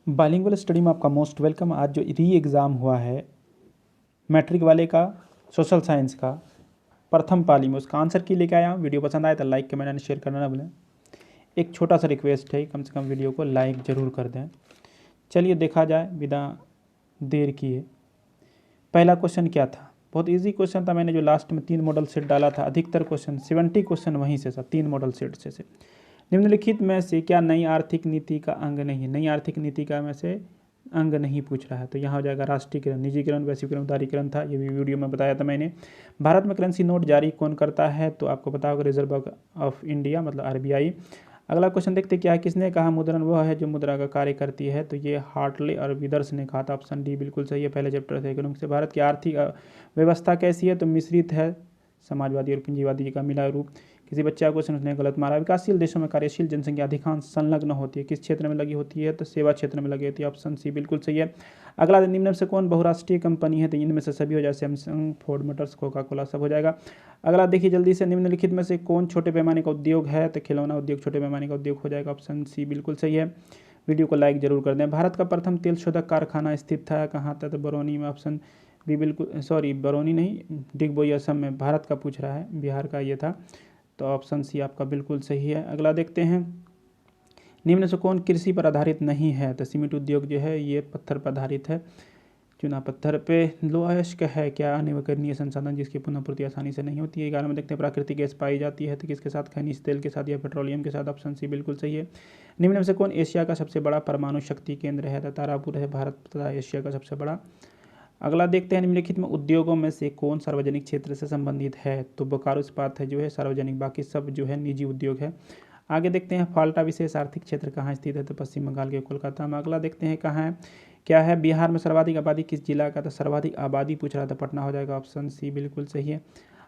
Bilingual study में आपका most welcome. आज जो री एग्ज़ाम हुआ है मैट्रिक वाले का सोशल साइंस का प्रथम पाली में, उसका आंसर की लेके आया हूँ। वीडियो पसंद आए तो लाइक कमेंट एंड शेयर करना ना भूलें। एक छोटा सा रिक्वेस्ट है, कम से कम वीडियो को लाइक ज़रूर कर दें। चलिए देखा जाए बिना देर किए। पहला क्वेश्चन क्या था? बहुत इजी क्वेश्चन था। मैंने जो लास्ट में 3 मॉडल सेट डाला था, अधिकतर क्वेश्चन 70 क्वेश्चन वहीं से था, 3 मॉडल सेट से। निम्नलिखित में से क्या नई आर्थिक नीति का अंग नहीं है? नई आर्थिक नीति का में से अंग नहीं पूछ रहा है, तो यहाँ हो जाएगा राष्ट्रीयकरण, निजीकरण, वैश्वीकरण, उदारीकरण था। ये भी वीडियो में बताया था मैंने। भारत में करेंसी नोट जारी कौन करता है? तो आपको पता होगा रिजर्व बैंक ऑफ इंडिया मतलब आरबीआई। अगला क्वेश्चन देखते क्या है। किसने कहा मुद्रण वह है जो मुद्रा का कार्य करती है? तो ये हार्टले और विदर्स ने कहा था। ऑप्शन डी बिल्कुल सही है। पहले चैप्टर से इकोनॉमिक्स से। भारत की आर्थिक व्यवस्था कैसी है? तो मिश्रित है, समाजवादी और पूंजीवादी का मिला रूप। किसी बच्चा क्वेश्चन उसने गलत मारा। विकासशील देशों में कार्यशील जनसंख्या अधिकांश संलग्न होती है, किस क्षेत्र में लगी होती है? तो सेवा क्षेत्र में लगी होती है। ऑप्शन सी बिल्कुल सही है। अगला, निम्न में से कौन बहुराष्ट्रीय कंपनी है? तो इनमें से सभी हो जाए, Samsung, Ford Motors, Coca Cola, सब हो जाएगा। अगला देखिए जल्दी से, निम्नलिखित में से कौन छोटे पैमाने का उद्योग है? तो खिलौना उद्योग छोटे पैमाने का उद्योग हो जाएगा। ऑप्शन सी बिल्कुल सही है। वीडियो को लाइक जरूर कर दें। भारत का प्रथम तेल शोधक कारखाना स्थित था कहाँ था? तो बरौनी में। ऑप्शन बी बिल्कुल सॉरी, बरौनी नहीं, डिगबोई असम में। भारत का पूछ रहा है, बिहार का ये था, तो ऑप्शन सी आपका बिल्कुल सही है। अगला देखते हैं, निम्न से कौन कृषि पर आधारित नहीं है? तो सीमेंट उद्योग जो है ये पत्थर पर आधारित है। चुना पत्थर पे। लो अयस्क है क्या? अनवकरणीय संसाधन जिसकी पुनःपूर्ति आसानी से नहीं होती है। 11 में देखते हैं, प्राकृतिक गैस पाई जाती है तो किसके साथ? खनिज तेल के साथ या पेट्रोलियम के साथ। ऑप्शन सी बिल्कुल सही है। निम्न में से कौन एशिया का सबसे बड़ा परमाणु शक्ति केंद्र है? तो तारापुर है, भारत तथा एशिया का सबसे बड़ा। अगला देखते हैं, निम्नलिखित में उद्योगों में से कौन सार्वजनिक क्षेत्र से संबंधित है? तो बोकारो इस्पात है जो है सार्वजनिक, बाकी सब जो है निजी उद्योग है। आगे देखते हैं, फाल्टा विशेष आर्थिक क्षेत्र कहाँ स्थित है? तो पश्चिम बंगाल के कोलकाता में। अगला देखते हैं, कहाँ है क्या है? बिहार में सर्वाधिक आबादी किस जिला का? तो सर्वाधिक आबादी पूछ रहा था, पटना हो जाएगा। ऑप्शन सी बिल्कुल सही है।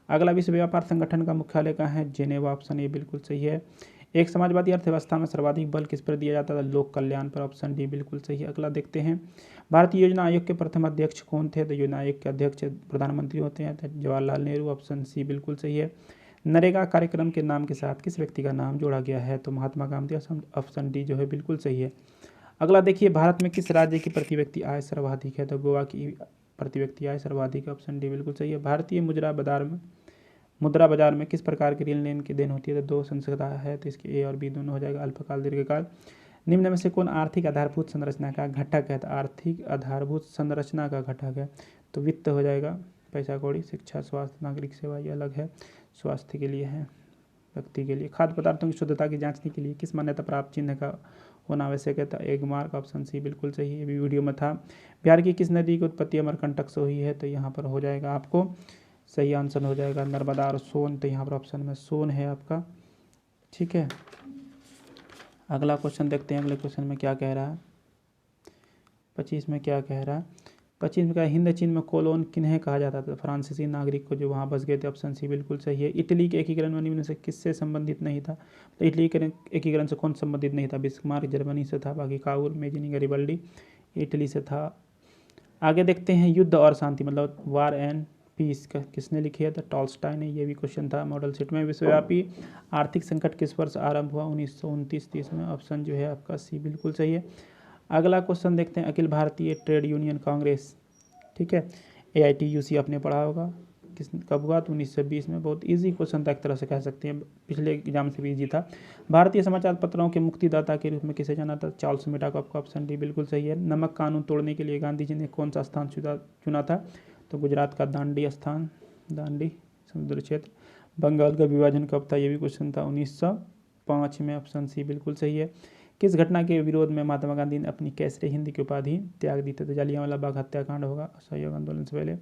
अगला, विश्व व्यापार संगठन का मुख्यालय कहाँ है? जेनेवा। ऑप्शन ए बिल्कुल सही है। एक समाजवादी अर्थव्यवस्था में सर्वाधिक बल किस पर दिया जाता था? लोक कल्याण पर। ऑप्शन डी बिल्कुल सही है। अगला देखते हैं, भारतीय योजना आयोग के प्रथम अध्यक्ष कौन थे? तो योजना आयोग के अध्यक्ष प्रधानमंत्री होते हैं, तो जवाहरलाल नेहरू। ऑप्शन सी बिल्कुल सही है। नरेगा कार्यक्रम के नाम के साथ किस व्यक्ति का नाम जोड़ा गया है? तो महात्मा गांधी। ऑप्शन डी जो है बिल्कुल सही है। अगला देखिए, भारत में किस राज्य की प्रति व्यक्ति आय सर्वाधिक है? तो गोवा की प्रति व्यक्ति आय सर्वाधिक। ऑप्शन डी बिल्कुल सही है। भारतीय मुद्रा बाजार में किस प्रकार की ऋण लेन की देन होती है? तो 2 संस्था है, तो इसके ए और बी दोनों हो जाएगा, अल्पकाल दीर्घकाल। निम्न में से कौन आर्थिक आधारभूत संरचना का घटक है? तो आर्थिक आधारभूत संरचना का घटक है तो वित्त हो जाएगा। पैसा कौड़ी, शिक्षा, स्वास्थ्य, नागरिक सेवा, ये अलग है, स्वास्थ्य के लिए है, व्यक्ति के लिए। खाद्य पदार्थों की शुद्धता की जांचने के लिए किस मान्यता प्राप्त चिन्ह का होना आवश्यक है? तो एग मार्क। ऑप्शन सी बिल्कुल सही है, भी वीडियो में था। बिहार की किस नदी की उत्पत्ति अमरकंटक से हुई है? तो यहाँ पर हो जाएगा आपको सही आंसर हो जाएगा नर्मदा और सोन, तो यहाँ पर ऑप्शन में सोन है आपका। ठीक है, अगला क्वेश्चन देखते हैं। अगले क्वेश्चन में क्या कह रहा है? 25 में क्या कह रहा है? 25 में क्या, हिंद चीन में कोलोन किन्हें कहा जाता था? फ्रांसीसी नागरिक को जो वहाँ बस गए थे। ऑप्शन सी बिल्कुल सही है। इटली के एकीकरण में निम्न से किससे संबंधित नहीं था? तो इटली के एकीकरण से कौन संबंधित नहीं था? बिस्मार्क जर्मनी से था, बाकी काउर, मेजिनी, गरिबल्डी इटली से था। आगे देखते हैं, युद्ध और शांति मतलब वार एंड पीस का किसने लिखी है? तो टॉल्स्टॉय ने। ये भी क्वेश्चन था मॉडल सेट में। विश्वव्यापी आर्थिक संकट किस वर्ष आरंभ हुआ? 1929-30 में। ऑप्शन जो है आपका सी बिल्कुल सही है। अगला क्वेश्चन देखते हैं, अखिल भारतीय ट्रेड यूनियन कांग्रेस, ठीक है, AITUC आपने पढ़ा होगा, किस कब हुआ? तो 1920 में। बहुत इजी क्वेश्चन था, एक तरह से कह सकते हैं, पिछले एग्जाम से भी इजी था। भारतीय समाचार पत्रों के मुक्तिदाता के रूप में किसे जाना था? चार्ल्स मेटा को। आपका ऑप्शन डी बिल्कुल सही है। नमक कानून तोड़ने के लिए गांधी जी ने कौन सा स्थान चुना था? तो गुजरात का दांडी स्थान, दांडी समुद्र क्षेत्र। बंगाल का विभाजन कब था? ये भी क्वेश्चन था 1905 में। ऑप्शन सी बिल्कुल सही है। किस घटना के विरोध में महात्मा गांधी ने अपनी कैसरे हिंद की उपाधि त्याग दी थी? तो जलियांवाला बाग हत्याकांड होगा, असहयोग आंदोलन से पहले।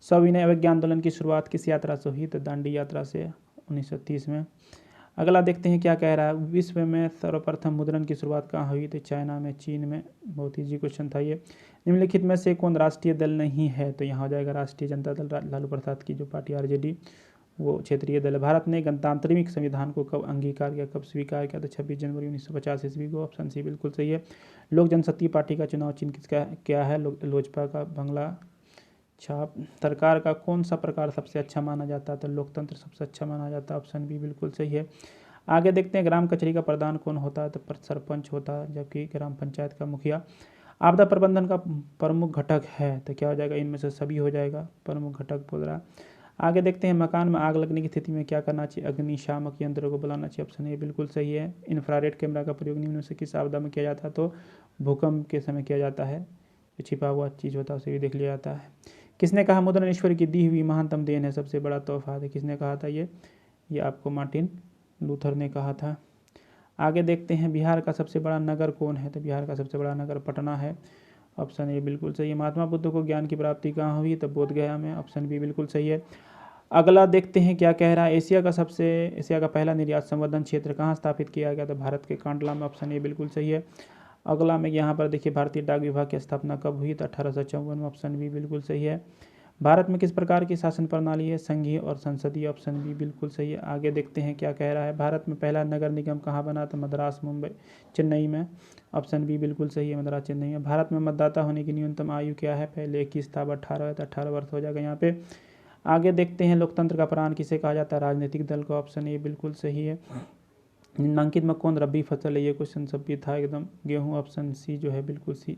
सविनय अवज्ञा आंदोलन की शुरुआत किस यात्रा से हुई? तो दांडी यात्रा से 1930 में। अगला देखते हैं क्या कह रहा है, विश्व में सर्वप्रथम मुद्रण की शुरुआत कहाँ हुई? तो चाइना में, चीन में। बहुत ईजी क्वेश्चन था ये। निम्नलिखित में से कौन राष्ट्रीय दल नहीं है? तो यहाँ हो जाएगा राष्ट्रीय जनता दल, लालू प्रसाद की जो पार्टी आरजेडी, वो क्षेत्रीय दल है। भारत ने गणतांत्रिक संविधान को कब अंगीकार किया, कब स्वीकार किया? तो 26 जनवरी 1950 ईस्वी को। ऑप्शन सी बिल्कुल सही है। लोक जनशक्ति पार्टी का चुनाव चिन्ह किसका क्या है? लोजपा का बंगला छाप। सरकार का कौन सा प्रकार सबसे अच्छा माना जाता है? तो लोकतंत्र सबसे अच्छा माना जाता है। ऑप्शन बी बिल्कुल सही है। आगे देखते हैं ग्राम कचहरी का प्रधान कौन होता है, तो सरपंच होता है, जबकि ग्राम पंचायत का मुखिया। आपदा प्रबंधन का प्रमुख घटक है, तो क्या हो जाएगा, इनमें से सभी हो जाएगा, प्रमुख घटक बोल रहा है। आगे देखते हैं मकान में आग लगने की स्थिति में क्या करना चाहिए, अग्निशामक यंत्र को बुलाना चाहिए, ऑप्शन ए बिल्कुल सही है। इंफ्रारेड कैमरा का प्रयोग निम्न में से किस आपदा में किया जाता है, तो भूकंप के समय किया जाता है। जो छिपा हुआ चीज़ होता है उसे भी देख लिया जाता है। किसने कहा मुद्रण ईश्वर की दी हुई महानतम देन है, सबसे बड़ा तोहफा है, किसने कहा था ये आपको मार्टिन लूथर ने कहा था। आगे देखते हैं बिहार का सबसे बड़ा नगर कौन है, तो बिहार का सबसे बड़ा नगर पटना है, ऑप्शन ए बिल्कुल सही है। महात्मा बुद्ध को ज्ञान की प्राप्ति कहाँ हुई, तो बोध गया में, ऑप्शन बी बिल्कुल सही है। अगला देखते हैं क्या कह रहा है, एशिया का पहला निर्यात संवर्धन क्षेत्र कहाँ स्थापित किया गया, तो भारत के कांडला में, ऑप्शन ए बिल्कुल सही है। अगला में यहाँ पर देखिए भारतीय डाक विभाग की स्थापना कब हुई, तो 1854 में, ऑप्शन बी बिल्कुल सही है। भारत में किस प्रकार की शासन प्रणाली है, संघीय और संसदीय, ऑप्शन बी बिल्कुल सही है। आगे देखते हैं क्या कह रहा है, भारत में पहला नगर निगम कहाँ बना, तो मद्रास, मुंबई, चेन्नई में, ऑप्शन बी बिल्कुल सही है, मद्रास चेन्नई में। भारत में मतदाता होने की न्यूनतम आयु क्या है, पहले 21 था, अब 18 है, तो 18 वर्ष हो जाएगा यहाँ पे। आगे देखते हैं लोकतंत्र का प्राण किसे कहा जाता है, राजनीतिक दल का, ऑप्शन ए बिल्कुल सही है। निम्नलिखित में कौन रबी फसल है, ये क्वेश्चन सब भी था एकदम, गेहूँ, ऑप्शन सी जो है बिल्कुल सी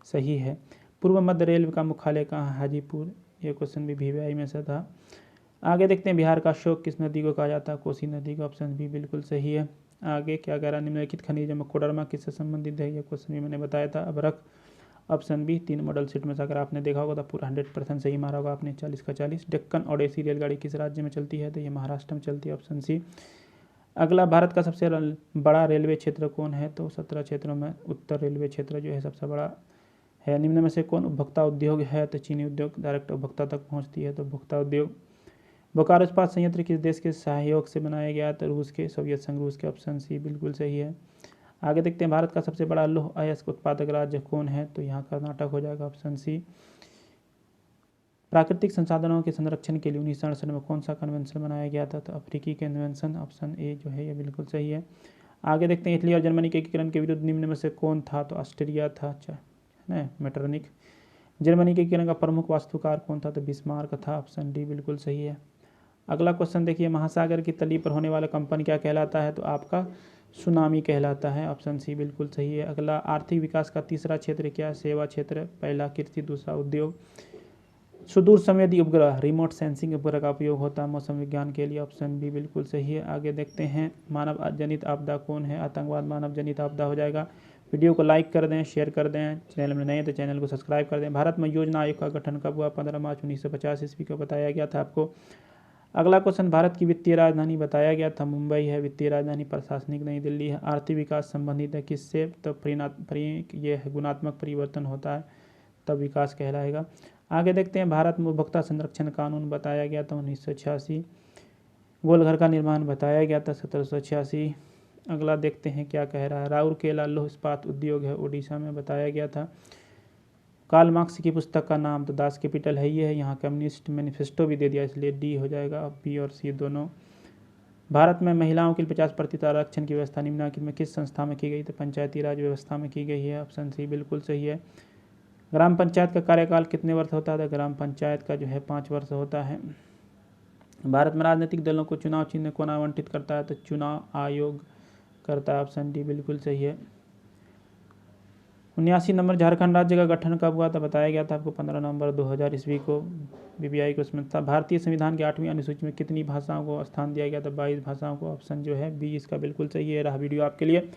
सही है। पूर्व मध्य रेलवे का मुख्यालय कहाँ है, हाजीपुर, ये क्वेश्चन भी VVI में से था। आगे देखते हैं बिहार का अशोक किस नदी को कहा जाता है, कोसी नदी का, ऑप्शन बी बिल्कुल सही है। आगे क्या कह रहा है, निम्नलिखित खनिजों में कोडरमा किससे संबंधित है, ये क्वेश्चन भी मैंने बताया था। अभ्रक, ऑप्शन बी, 3 मॉडल सीट में से अगर आपने देखा होगा तो पूरा 100% सही मारा होगा आपने, 40 का 40। डेक्कन ओडेसी रेलगाड़ी किस राज्य में चलती है, तो ये महाराष्ट्र में चलती है, ऑप्शन सी। अगला भारत का सबसे बड़ा रेलवे क्षेत्र कौन है, तो 17 क्षेत्रों में उत्तर रेलवे क्षेत्र जो है सबसे बड़ा है। निम्न में से कौन उपभोक्ता उद्योग है, तो चीनी उद्योग डायरेक्ट उपभोक्ता तक पहुंचती है, तो उपभोक्ता उद्योग। बोकारो इस्पात संयंत्र किस देश के सहयोग से बनाया गया, तो रूस के, सोवियत संघ रूस के, ऑप्शन सी बिल्कुल सही है। आगे देखते हैं भारत का सबसे बड़ा लौह अयस्क उत्पादक राज्य कौन है, तो यहाँ कर्नाटक हो जाएगा, ऑप्शन सी। प्राकृतिक संसाधनों के संरक्षण के लिए 1968 में कौन सा कन्वेंशन बनाया गया था, तो अफ्रीकी कन्वेंशन, ऑप्शन ए जो है ये बिल्कुल सही है। आगे देखते हैं इटली और जर्मनी के एकीकरण के विरुद्ध निम्न में से कौन था, तो ऑस्ट्रिया था, है मेटरनिक। जर्मनी के एकीकरण का प्रमुख वास्तुकार कौन था, तो बिस्मार्क था, ऑप्शन डी बिल्कुल सही है। अगला क्वेश्चन देखिए, महासागर की तली पर होने वाला कंपन क्या कहलाता है, तो आपका सुनामी कहलाता है, ऑप्शन सी बिल्कुल सही है। अगला आर्थिक विकास का तीसरा क्षेत्र क्या है, सेवा क्षेत्र, पहला कृषि, दूसरा उद्योग। सुदूर संवेदी उपग्रह, रिमोट सेंसिंग उपग्रह का उपयोग होता है मौसम विज्ञान के लिए, ऑप्शन बी बिल्कुल सही है। आगे देखते हैं मानव जनित आपदा कौन है, आतंकवाद मानव जनित आपदा हो जाएगा। वीडियो को लाइक कर दें, शेयर कर दें, चैनल में नए हैं तो चैनल को सब्सक्राइब कर दें। भारत में योजना आयोग का गठन कब हुआ, 15 मार्च 1950 ईस्वी को बताया गया था आपको। अगला क्वेश्चन, भारत की वित्तीय राजधानी बताया गया था मुंबई है, वित्तीय राजधानी प्रशासनिक नई दिल्ली है। आर्थिक विकास संबंधित है किससे, तो ये गुणात्मक परिवर्तन होता है तब विकास कहलाएगा। आगे देखते हैं भारत में उपभोक्ता संरक्षण कानून बताया गया था 1986। गोलघर का निर्माण बताया गया था 1786। अगला देखते हैं क्या कह रहा है, राउरकेला लौह इस्पात उद्योग है, उड़ीसा में बताया गया था। कार्ल मार्क्स की पुस्तक का नाम, तो दास कैपिटल है ये है, यहाँ कम्युनिस्ट मैनिफेस्टो भी दे दिया इसलिए डी हो जाएगा, अब बी और सी दोनों। भारत में महिलाओं के लिए 50% आरक्षण की व्यवस्था निम्नलिखित में किस संस्था में की गई, तो पंचायती राज व्यवस्था में की गई है, ऑप्शन सी बिल्कुल सही है। ग्राम पंचायत का कार्यकाल कितने वर्ष होता है, ग्राम पंचायत का जो है 5 वर्ष होता है। भारत में राजनीतिक दलों को चुनाव चिन्ह कौन आवंटित करता है, तो चुनाव आयोग करता है, ऑप्शन डी बिल्कुल सही है। 79 नंबर झारखंड राज्य का गठन कब हुआ था, बताया गया था आपको 15 नवंबर 2000 ईस्वी को, BBI को उसमें था। भारतीय संविधान की 8वीं अनुसूची में कितनी भाषाओं को स्थान दिया गया था, 22 भाषाओं को, ऑप्शन जो है बी इसका बिल्कुल सही है। रहा वीडियो आपके लिए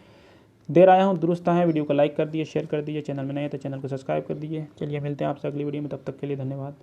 देर आया हूँ, दुरुस्त है, वीडियो को लाइक कर दिए, शेयर कर दीजिए, चैनल में नए हैं तो चैनल को सब्सक्राइब कर दीजिए। चलिए मिलते हैं आपसे अगली वीडियो में, तब तक के लिए धन्यवाद।